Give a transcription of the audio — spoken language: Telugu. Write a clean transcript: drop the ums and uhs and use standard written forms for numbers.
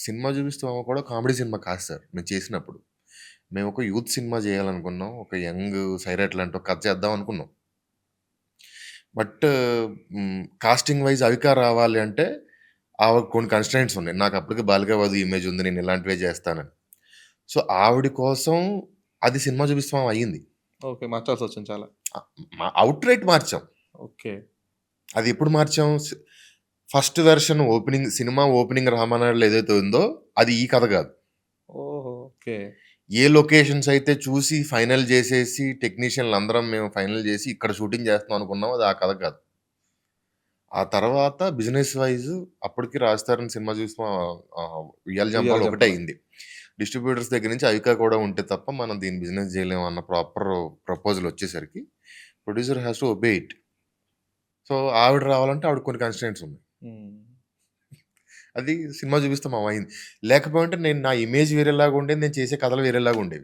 సినిమా చూపిస్తాము కూడా కామెడీ సినిమా కాదు సార్ మేము చేసినప్పుడు. మేము ఒక యూత్ సినిమా చేయాలనుకున్నాం. ఒక యంగ్ 'సైరాట్' లాంటి ఒక కథ చేద్దాం అనుకున్నాం. బట్ కాస్టింగ్ వైస్ అవిక రావాలి అంటే ఆవిడకి కొన్ని కన్‌స్ట్రెయింట్స్ ఉన్నాయి. నాకు అప్పటికే బాలిక వధు ఇమేజ్ ఉంది. నేను ఇలాంటివే చేస్తానని. సో, ఆవిడ కోసం అది సినిమా చూపిస్తాం అయింది. ఓకే. మార్చాల్సొచ్చింది చాలా. ఔట్‌రైట్ మార్చాం. ఓకే. అది ఎప్పుడు మార్చాం? ఫస్ట్ వెర్షన్ సినిమా ఓపెనింగ్ రామనాయుడులో ఏదైతే ఉందో అది ఈ కథ కాదు. ఓహో! ఓకే. ఏ లొకేషన్స్ అయితే చూసి ఫైనల్ చేసేసి టెక్నీషియన్‌లందరం మేము ఫైనల్ చేసి ఇక్కడ షూటింగ్ చేస్తున్నాం అనుకున్నాం. అది ఆ కథ కాదు. ఆ తర్వాత బిజినెస్ వైస్ అప్పటికి 'రాజ్ తరుణ్' సినిమా చూసిన 'ఉయ్యాల 'ఉయ్యాల జంపాల' ఒకటే జంపాల'. అయింది. డిస్ట్రిబ్యూటర్స్ దగ్గర నుంచి అవిక కూడా ఉంటే తప్ప మనం దీన్ని బిజినెస్ చేయలేము అన్న ప్రాపర్ ప్రపోజల్ వచ్చేసరికి producer has to obey it. So, ఆవిడ రావాలంటే ఆవిడకి కొన్ని కన్‌స్ట్రెయింట్స్ ఉన్నాయి. హ్మ్. అది సినిమా చూపిస్తే అయింది. లేకపోయుంటే నేను నా ఇమేజ్ వేరేలాగా ఉండేది. నేను చేసే కథలు వేరేలాగా ఉండేవి.